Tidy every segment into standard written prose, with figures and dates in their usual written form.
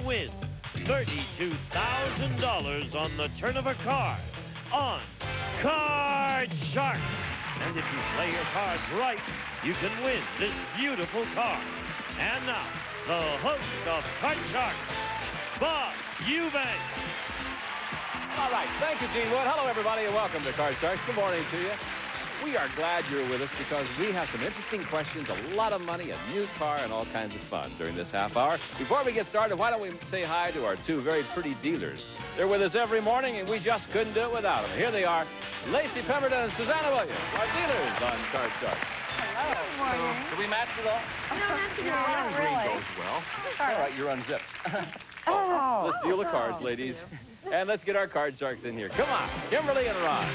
win $32,000 on the turn of a card on Card Shark. And if you play your cards right, you can win this beautiful card. And now, the host of Card Shark, Bob Eubanks. All right, thank you, Gene Wood. Hello, everybody, and welcome to Card Sharks. Good morning to you. We are glad you're with us because we have some interesting questions, a lot of money, a new car, and all kinds of fun during this half hour. Before we get started, why don't we say hi to our two very pretty dealers. They're with us every morning, and we just couldn't do it without them. Here they are, Lacey Pemberton and Susanna Williams, our dealers on Card Sharks. Hello. Good morning. Do we match at all? No, not really. Goes well. All right, you're unzipped. Let's deal the cards, ladies. And let's get our Card Sharks in here. Come on, Kimberly and Ron.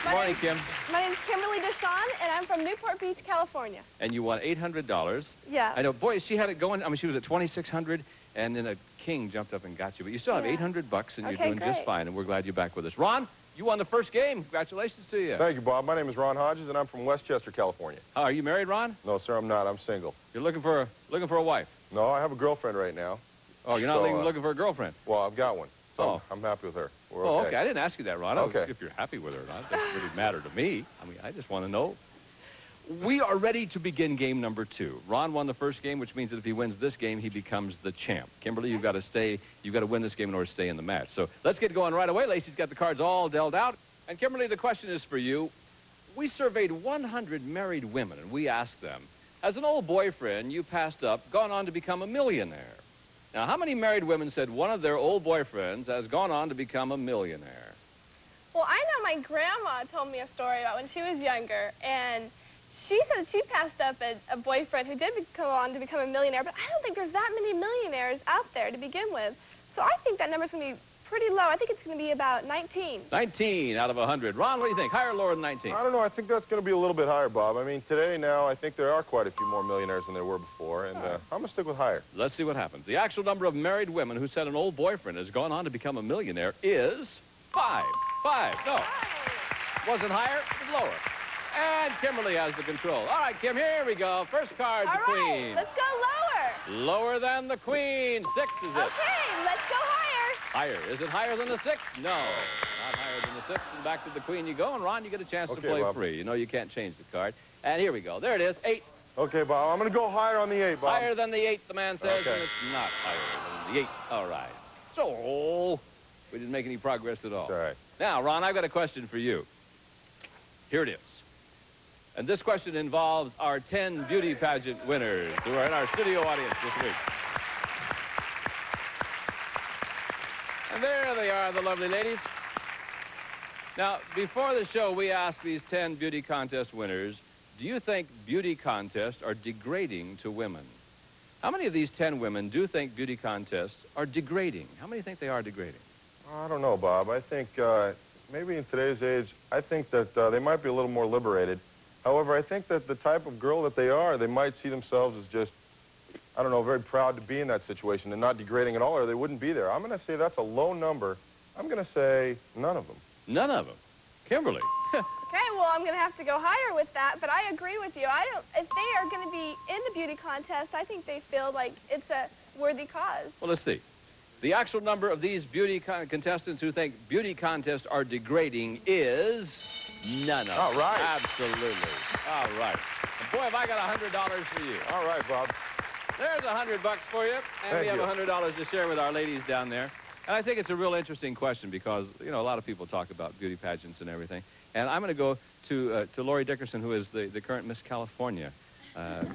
Good morning, Kim. My name's Kimberly Deshawn, and I'm from Newport Beach, California. And you won $800. Yeah. I know, boy, she had it going. I mean, she was at $2,600, and then a king jumped up and got you. But you still have $800, and you're doing just fine, and we're glad you're back with us. Ron, you won the first game. Congratulations to you. Thank you, Bob. My name is Ron Hodges, and I'm from Westchester, California. Are you married, Ron? No, sir, I'm not. I'm single. You're looking for a wife? No, I have a girlfriend right now. Oh, you're not even looking for a girlfriend? Well, I've got one, so I'm happy with her. We're okay. Okay. I didn't ask you that, Ron. Okay. If you're happy with her or not, it doesn't really matter to me. I mean, I just want to know. We are ready to begin game number 2. Ron won the first game, which means that if he wins this game, he becomes the champ. Kimberly, you've got to win this game in order to stay in the match. So let's get going right away. Lacey's got the cards all dealt out. And Kimberly, the question is for you. We surveyed 100 married women, and we asked them, as an old boyfriend you passed up, gone on to become a millionaire. Now, how many married women said one of their old boyfriends has gone on to become a millionaire? Well, I know my grandma told me a story about when she was younger, and she said she passed up a boyfriend who did go on to become a millionaire, but I don't think there's that many millionaires out there to begin with. So I think that number's going to be pretty low. I think it's going to be about 19. 19 out of 100. Ron, what do you think? Higher or lower than 19? I don't know. I think that's going to be a little bit higher, Bob. I mean, today now, I think there are quite a few more millionaires than there were before, and I'm going to stick with higher. Let's see what happens. The actual number of married women who said an old boyfriend has gone on to become a millionaire is 5. 5. No. Wasn't higher, it was lower. And Kimberly has the control. All right, Kim, here we go. First card, the Queen. Let's go lower. Lower than the Queen. 6 is it. Okay, let's go higher. Higher. Is it higher than the 6? No. Not higher than the 6. And back to the Queen you go. And, Ron, you get a chance to play free. You know you can't change the card. And here we go. There it is. 8. Okay, Bob. I'm going to go higher on the 8, Bob. Higher than the 8, the man says. Okay. And it's not higher than the 8. All right. So, we didn't make any progress at all. All right. Now, Ron, I've got a question for you. Here it is. And this question involves our 10 beauty pageant winners who are in our studio audience this week. And there they are, the lovely ladies. Now, before the show, we asked these 10 beauty contest winners, do you think beauty contests are degrading to women? How many of these 10 women do think beauty contests are degrading? How many think they are degrading? I don't know, Bob. I think maybe in today's age, I think that they might be a little more liberated. However, I think that the type of girl that they are, they might see themselves as just, I don't know, very proud to be in that situation and not degrading at all, or they wouldn't be there. I'm going to say that's a low number. I'm going to say none of them. None of them. Kimberly. Okay, well, I'm going to have to go higher with that, but I agree with you. If they are going to be in the beauty contest, I think they feel like it's a worthy cause. Well, let's see. The actual number of these beauty contestants who think beauty contests are degrading is none of them. All right. Absolutely. All right. And boy, have I got $100 for you. All right, Bob. There's $100 for you, and we have $100 to share with our ladies down there. And I think it's a real interesting question because, you know, a lot of people talk about beauty pageants and everything. And I'm going to go to Lori Dickerson, who is the current Miss California,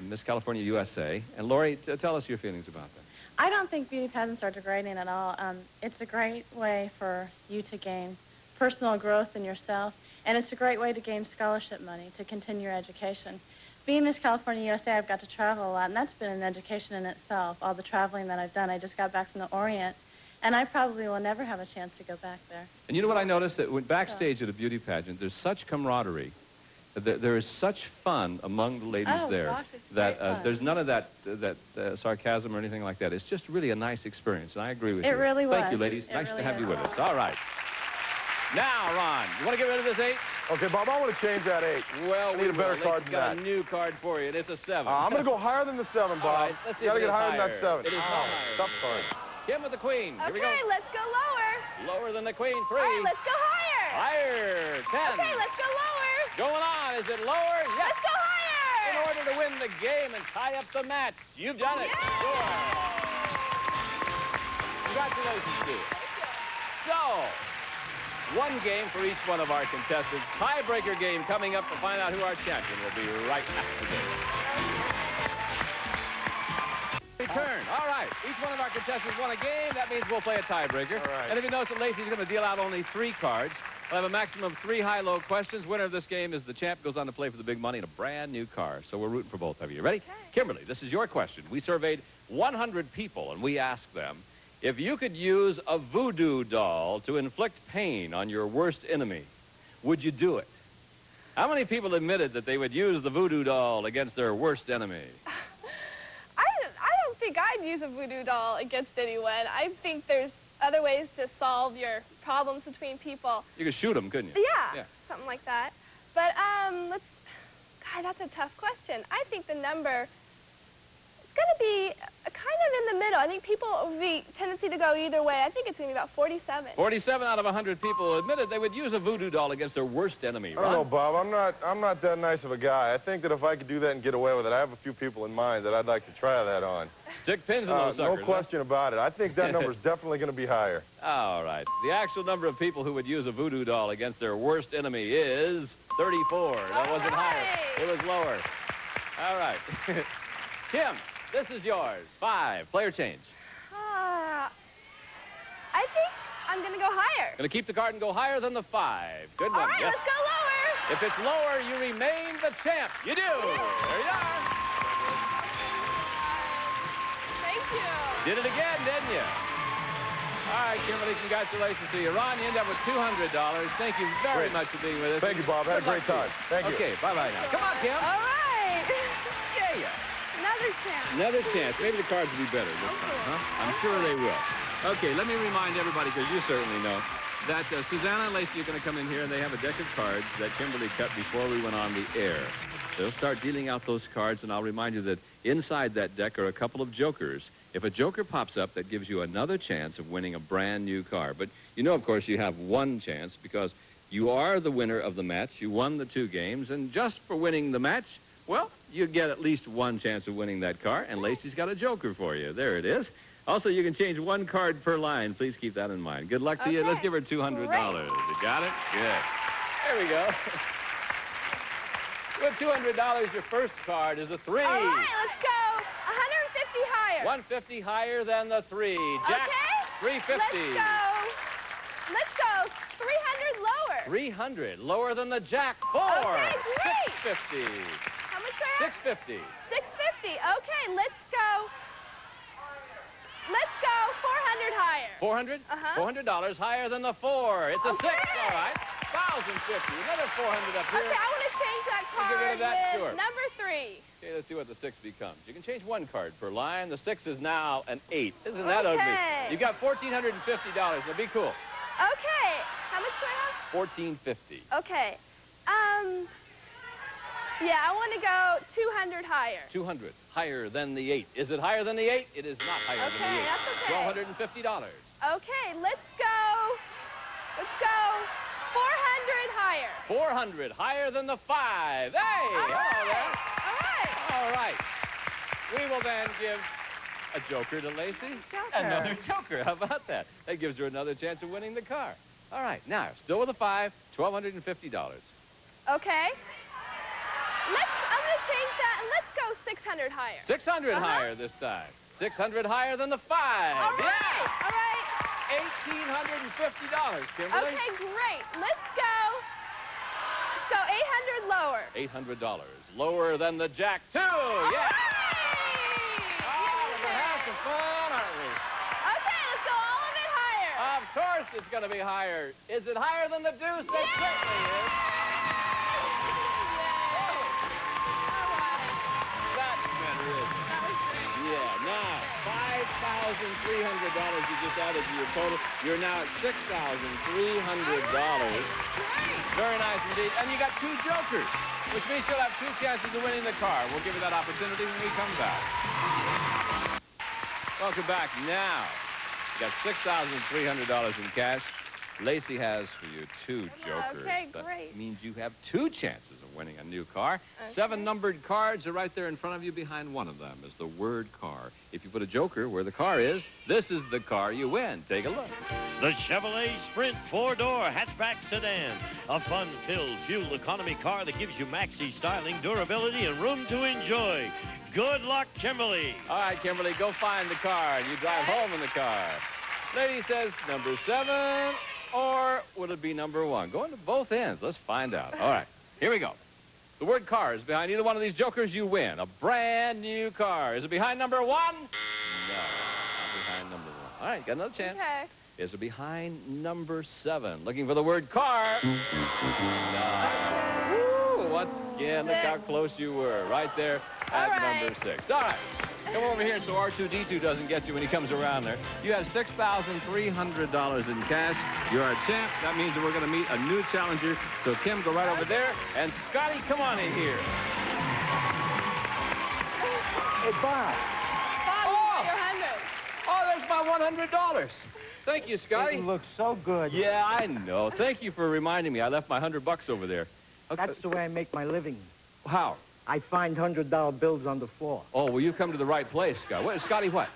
Miss California USA. And Lori, tell us your feelings about that. I don't think beauty pageants are degrading at all. It's a great way for you to gain personal growth in yourself, and it's a great way to gain scholarship money to continue your education. Being Miss California USA, I've got to travel a lot, and that's been an education in itself, all the traveling that I've done. I just got back from the Orient, and I probably will never have a chance to go back there. And you know what I noticed? That when backstage at a beauty pageant, there's such camaraderie. There is such fun among the ladies there gosh, that there's none of that sarcasm or anything like that. It's just really a nice experience, and I agree with you. It really was. Thank you, ladies. Nice to have you with us. All right. Now, Ron, you want to get rid of this 8? Okay, Bob, I want to change that 8. Well, I need a better card than got that. a new card for you, and it's a 7. I'm going to go higher than the 7, Bob. All right, let's see you got to if it get is higher than that 7. It is higher. Tough card. Kim with the queen. Here we go. Okay, let's go lower. Lower than the queen. 3. All right, let's go higher. Higher. 10. Okay, let's go lower. Going on. Is it lower? Yes. Let's go higher. In order to win the game and tie up the match. You've done it. Yeah. Sure. Congratulations to you. So, one game for each one of our contestants. Tiebreaker game coming up to find out who our champion will be right after this. Return. All right. Each one of our contestants won a game. That means we'll play a tiebreaker. All right. And if you notice that Lacey's going to deal out only 3 cards, we'll have a maximum of 3 high-low questions. Winner of this game is the champ, goes on to play for the big money in a brand new car. So we're rooting for both of you. Ready? Okay. Kimberly, this is your question. We surveyed 100 people, and we asked them, if you could use a voodoo doll to inflict pain on your worst enemy, would you do it? How many people admitted that they would use the voodoo doll against their worst enemy? I don't think I'd use a voodoo doll against anyone. I think there's other ways to solve your problems between people. You could shoot them, couldn't you? Yeah, something like that. But God, that's a tough question. I think the number is going to be kind of in the middle. I think people will be tendency to go either way. I think it's going to be about 47. 47 out of 100 people admitted they would use a voodoo doll against their worst enemy. I don't know, Bob. I'm not that nice of a guy. I think that if I could do that and get away with it, I have a few people in mind that I'd like to try that on. Stick pins in those suckers. No question about it. I think that number's definitely going to be higher. All right. The actual number of people who would use a voodoo doll against their worst enemy is 34. That wasn't higher. It was lower. All right. Kim, this is yours. 5. Player change. I think I'm going to go higher. Going to keep the card and go higher than the 5. Good one. All right, Yes. let's go lower. If it's lower, you remain the champ. You do. There you are. Thank you. Did it again, didn't you? All right, Kimberly, congratulations to you. Ron, you end up with $200. Thank you very much for being with us. Thank you, Bob. Had a great time. Thank you. Okay, bye-bye now. Come on, Kim. All right. Yeah. Another chance. Another chance. Maybe the cards will be better this time, huh? I'm sure they will. Okay, let me remind everybody, because you certainly know, that Susanna and Lacey are going to come in here, and they have a deck of cards that Kimberly cut before we went on the air. They'll start dealing out those cards, and I'll remind you that inside that deck are a couple of jokers. If a joker pops up, that gives you another chance of winning a brand new car. But you know, of course, you have one chance because you are the winner of the match. You won the 2 games, and just for winning the match, well, you get at least one chance of winning that car, and Lacey's got a joker for you. There it is. Also, you can change 1 card per line. Please keep that in mind. Good luck to you. Let's give her $200. Great. You got it? Good. There we go. With $200, your first card is a 3. All right, let's go 150 higher. 150 higher than the 3. Jack, Okay. 350. Let's go 300 lower. 300, lower than the Jack. 4. Okay, great. 650. How much do I have? 650. 650. Okay, let's go 400 higher. 400? Uh-huh. $400 higher than the 4. It's a 6, Okay. all right. 1,050. Another 400 up here. Okay, I want to change that You get rid card of that? with Sure. number 3. Okay, let's see what the 6 becomes. You can change 1 card per line. The 6 is now an 8. Isn't that ugly? Okay. You got $1,450. Now be cool. Okay, how much do I have? $1,450. Okay, yeah, I want to go 200 higher. 200, higher than the 8. Is it higher than the 8? It is not higher than the 8. Okay, that's okay. $1,250. Okay, let's go 400 higher. 400, higher than the 5. Hey, All hello there. right. All right. We will then give a joker to Lacey. Joker. Another joker. How about that? That gives her another chance of winning the car. All right. Now, still with a 5, $1,250. Okay. I'm going to change that and let's go 600 higher. 600 higher this time. 600 higher than the 5. All right. Yeah. All right. $1,850, Kimberly. Okay, great. Let's go 800 lower. $800. Lower than the Jack 2. All Yeah. right. Oh, we're having some fun, aren't we? Okay, let's go all of it higher. Of course it's going to be higher. Is it higher than the deuce? It certainly is. That's better, isn't it? Yeah, now, you just added to your total. You're now at $6,300. Very nice indeed. And you got two jokers, which means you'll have two chances of winning the car. We'll give you that opportunity when we come back. Welcome back. Now, you got $6,300 in cash. Lacey has for you two jokers. Okay, That great. means you have two chances of winning a new car. Okay. 7 numbered cards are right there in front of you. Behind one of them is the word car. If you put a joker where the car is, this is the car you win. Take a look. The Chevrolet Sprint 4-door hatchback sedan. A fun-filled, fuel economy car that gives you maxi styling, durability, and room to enjoy. Good luck, Kimberly. All right, Kimberly, go find the car, and you drive home in the car. Lady says number 7, or would it be number 1? Going to both ends. Let's find out. All right, here we go. The word car is behind either one of these jokers. You win a brand new car. Is it behind number 1? No, not behind number 1. All right, got another chance. Okay. Is it behind number 7? Looking for the word car. No. Woo, once again, look how close you were. Right there at number 6. All right. Come over here so R2-D2 doesn't get you when he comes around there. You have $6,300 in cash. You're a champ. That means that we're going to meet a new challenger. So, Kim, go right over there. And, Scotty, come on in here. Hey, Bob. Bob, your 100. Oh, there's my $100. Thank you, Scotty. It looks so good. Yeah, I know. Thank you for reminding me. I left my $100 over there. Okay. That's the way I make my living. How? I find $100 bills on the floor. Oh, well, you've come to the right place, Scott. Scotty what?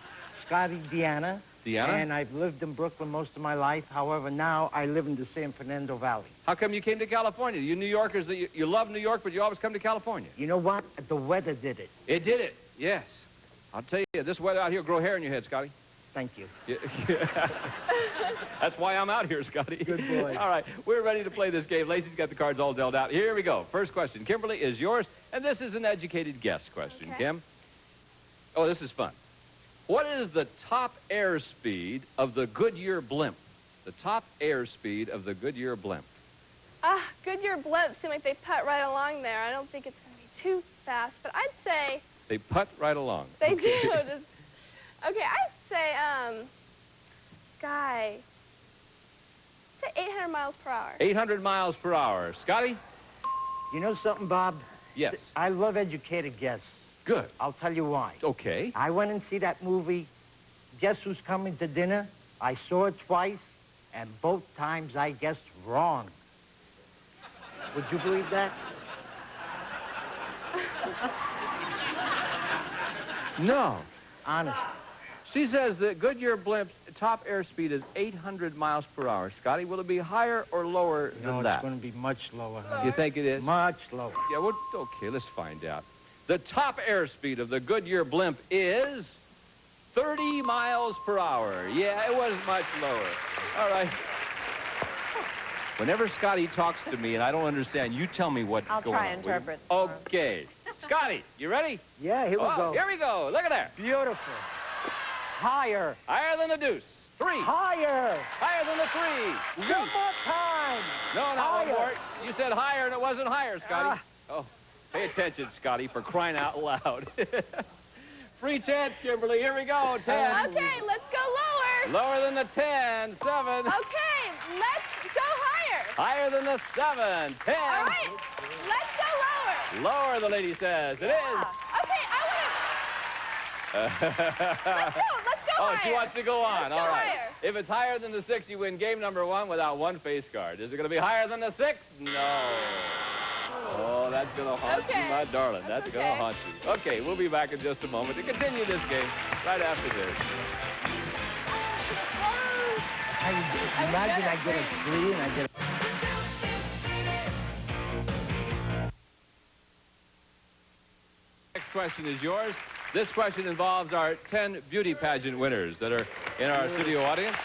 Scotty, Deanna. Deanna? And I've lived in Brooklyn most of my life. However, now I live in the San Fernando Valley. How come you came to California? You New Yorkers, you love New York, but you always come to California. You know what? The weather did it. It did it, yes. I'll tell you, this weather out here grow hair in your head, Scotty. Thank you. Yeah. That's why I'm out here, Scotty. Good boy. All right, we're ready to play this game. Lacey's got the cards all dealt out. Here we go. First question. Kimberly is yours, and this is an educated guess question, Okay. Kim. Oh, this is fun. What is the top airspeed of the Goodyear blimp? The top airspeed of the Goodyear blimp. Goodyear blimps seem like they putt right along there. I don't think it's going to be too fast, but I'd say They putt right along. they Okay. do. Okay, I'd say, Guy, say 800 miles per hour. 800 miles per hour. Scotty? You know something, Bob? Yes. I love educated guests. Good. I'll tell you why. Okay. I went and see that movie, Guess Who's Coming to Dinner? I saw it twice, and both times I guessed wrong. Would you believe that? No. Honest. She says that Goodyear blimp's top airspeed is 800 miles per hour. Scotty, will it be higher or lower No, than it's that? going to be much lower, honey. You think it is? Much lower. Yeah, well, okay, let's find out. The top airspeed of the Goodyear blimp is 30 miles per hour. Yeah, it was much lower. All right. Whenever Scotty talks to me and I don't understand, you tell me what's I'll going try on. and will you? interpret for him. Okay. Scotty, you ready? Yeah, here we Oh, go. here we go. Look at that. Beautiful. Higher. Higher than the deuce. 3. Higher. Higher than the 3. One more time. No, not one Higher. more. You said higher, and it wasn't higher, Scotty. Oh, pay attention, Scotty, for crying out loud. Free chance, Kimberly. Here we go. 10. Okay, let's go lower. Lower than the 10. 7. Okay, let's go higher. Higher than the 7. 10. All right, let's go lower. Lower, the lady says. It is. Okay, let's go Oh, higher. she wants to go on. Let's All go right. higher. If it's higher than the 6, you win game number 1 without one face card. Is it going to be higher than the 6? No. Oh, that's going to haunt you, Okay. my darling. That's going to okay. haunt you. Okay, we'll be back in just a moment to continue this game right after this. Imagine I get a 3 and I get a... Next question is yours. This question involves our 10 beauty pageant winners that are in our studio audience.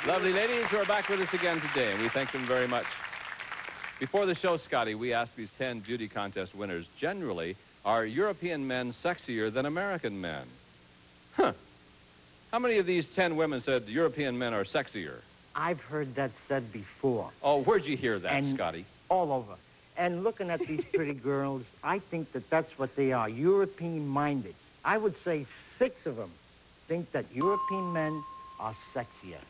Lovely ladies who are back with us again today, and we thank them very much. Before the show, Scotty, we asked these 10 beauty contest winners, generally, are European men sexier than American men? Huh. How many of these 10 women said European men are sexier? I've heard that said before. Oh, where'd you hear that, And- Scotty? All over. And looking at these pretty girls, I think that that's what they are, European-minded. I would say 6 of them think that European men are sexier.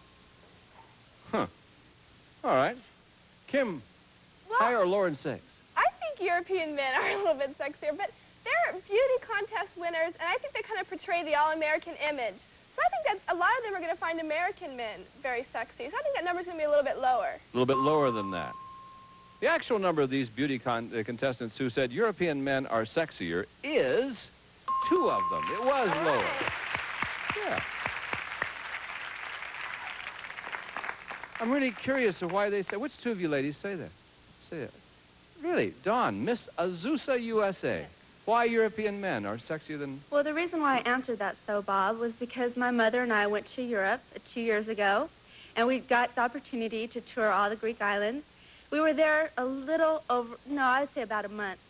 Huh. All right. Kim, Well, higher or lower than 6? I think European men are a little bit sexier, but they're beauty contest winners, and I think they kind of portray the all-American image. So I think that a lot of them are going to find American men very sexy. So I think that number's going to be a little bit lower. A little bit lower than that. The actual number of these beauty contestants who said European men are sexier is 2 of them. It was All lower. right. Yeah. I'm really curious of why they say. Which 2 of you ladies say that? Say it. Really, Dawn, Miss Azusa, USA. Yes. Why European men are sexier than... Well, the reason why I answered that so, Bob, was because my mother and I went to Europe 2 years ago, and we got the opportunity to tour all the Greek islands. We were there a little over, no, I would say about a month.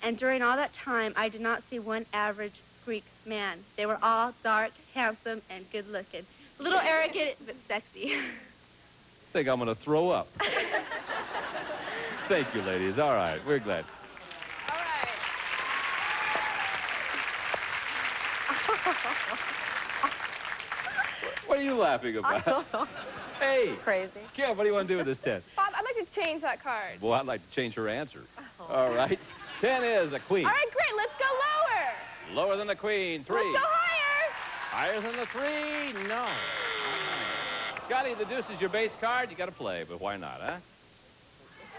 And during all that time, I did not see one average Greek man. They were all dark, handsome, and good-looking. A little arrogant, but sexy. I think I'm going to throw up. Thank you, ladies. All right, we're glad. All right. What are you laughing about? I don't know. Hey, Crazy. Kim, what do you want to do with this 10? Bob, I'd like to change that card. Well, I'd like to change her answer. All right. 10 is a queen. All right, great. Let's go lower. Lower than the queen. 3. Let's go higher. Higher than the 3? No. Scotty, the deuce is your base card. You got to play, but why not, huh?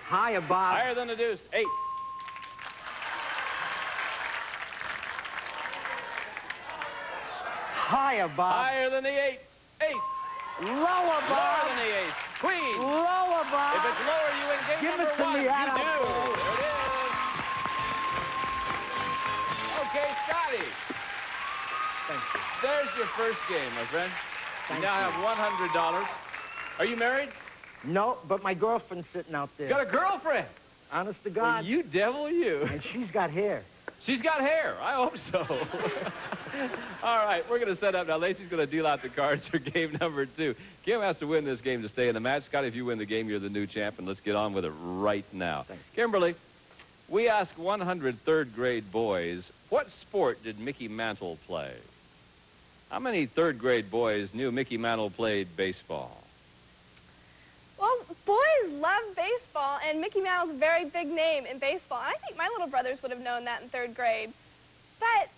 Higher, Bob. Higher than the deuce. 8. Higher, Bob. Higher than the 8. 8. Lower, Lower Bob. than the 8. Queen. Lower, Bob. If it's lower, you win game Give number it to 1. me, You Adam. do. There it is. Okay, Scotty. Thank you. There's your first game, my friend. You Thank now you. have $100. Are you married? No, but my girlfriend's sitting out there. You got a girlfriend? Honest to Well, God. you devil, you. And she's got hair. She's got hair. I hope so. All right, we're going to set up now. Lacey's going to deal out the cards for game number 2. Kim has to win this game to stay in the match. Scotty, if you win the game, you're the new champ, and let's get on with it right now. Thanks. Kimberly, we asked 100 third-grade boys, what sport did Mickey Mantle play? How many third-grade boys knew Mickey Mantle played baseball? Well, boys love baseball, and Mickey Mantle's a very big name in baseball. And I think my little brothers would have known that in 3rd grade. But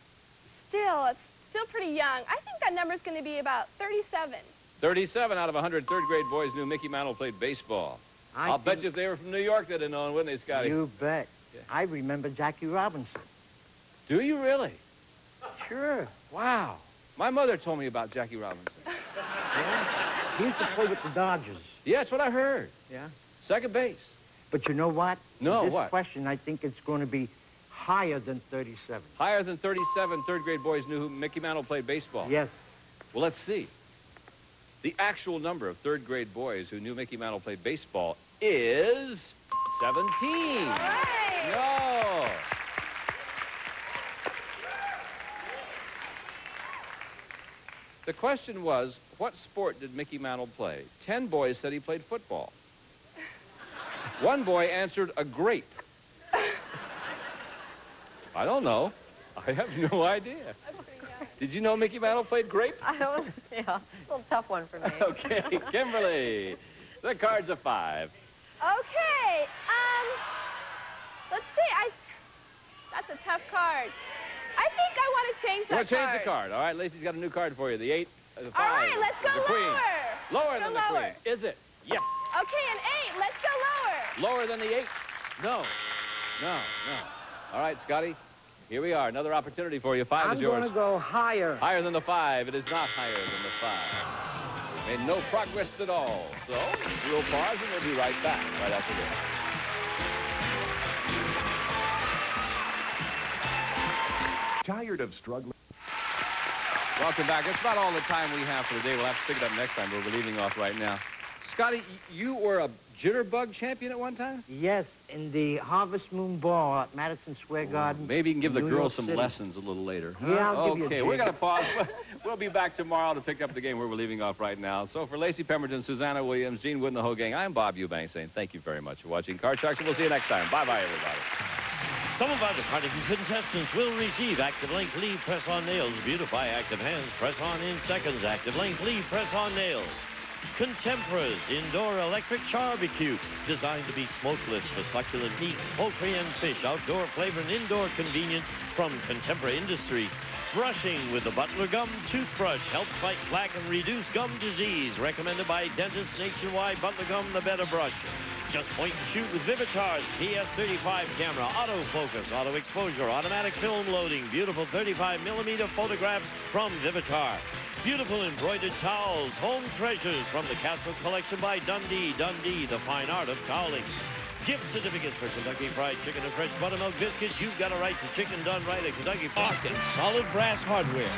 still, it's still pretty young. I think that number's going to be about 37. 37 out of 100 third-grade boys knew Mickey Mantle played baseball. I'll bet you if they were from New York, they'd have known, wouldn't they, Scotty? You bet. Yeah. I remember Jackie Robinson. Do you really? Sure. Wow. My mother told me about Jackie Robinson. Yeah. He used to play with the Dodgers. Yeah, that's what I heard. Yeah. Second base. But you know what? No, this what? question, I think it's going to be higher than 37. Higher than 37 third-grade boys knew who Mickey Mantle played baseball. Yes. Well, let's see. The actual number of third-grade boys who knew Mickey Mantle played baseball is 17. All right. No. The question was, what sport did Mickey Mantle play? 10 boys said he played football. One boy answered a grape. I don't know. I have no idea. That's pretty young. Did you know Mickey Mantle played grape? I don't, yeah, a little tough one for me. Okay, Kimberly. The card's a 5. Okay. Let's see. That's a tough card. I think I want to change You that want to change the card? All right, Lacey's got a new card for you. The 8, the 5. All right, let's go the queen. lower. Lower Let's than go the lower. queen. Is it? Yes. Okay, an 8. Let's go lower. Lower than the 8? No. No. All right, Scotty. Here we are. Another opportunity for you. 5 I'm is yours. going to go higher. Higher than the 5. It is not higher than the 5. Made no progress at all. So we'll pause and we'll be right back right after this. Tired of struggling? Welcome back. That's about all the time we have for today. We'll have to pick it up next time. We're leaving off right now. Scotty, you were a jitterbug champion at one time? Yes, in the Harvest Moon Ball at Madison Square Garden. Maybe you can give the New girls York some City. lessons a little later. Yeah, I'll give you a Okay, we're jig. going to pause. We'll be back tomorrow to pick up the game where we're leaving off right now. So for Lacey Pemberton, Susanna Williams, Gene Wood, and the whole gang, I'm Bob Eubanks saying thank you very much for watching Card Sharks, and we'll see you next time. Bye-bye, everybody. Some of our departing contestants will receive Active Length Leave Press-On Nails. Beautify Active Hands. Press-On in seconds. Active Length Leave Press-On Nails. Contempora's Indoor Electric Barbecue, designed to be smokeless for succulent meat, poultry, and fish. Outdoor flavor and indoor convenience from Contempora Industries. Brushing with the Butler Gum Toothbrush helps fight plaque and reduce gum disease. Recommended by dentists nationwide. Butler Gum, the better brush. Just point and shoot with Vivitar's PS35 camera. Autofocus, auto exposure, automatic film loading. Beautiful 35mm photographs from Vivitar. Beautiful embroidered towels. Home treasures from the Castle Collection by Dundee. Dundee, the fine art of toweling. Gift certificates for Kentucky Fried Chicken and fresh buttermilk biscuits. You've got a right to chicken done right at Kentucky Fried. And solid brass hardware.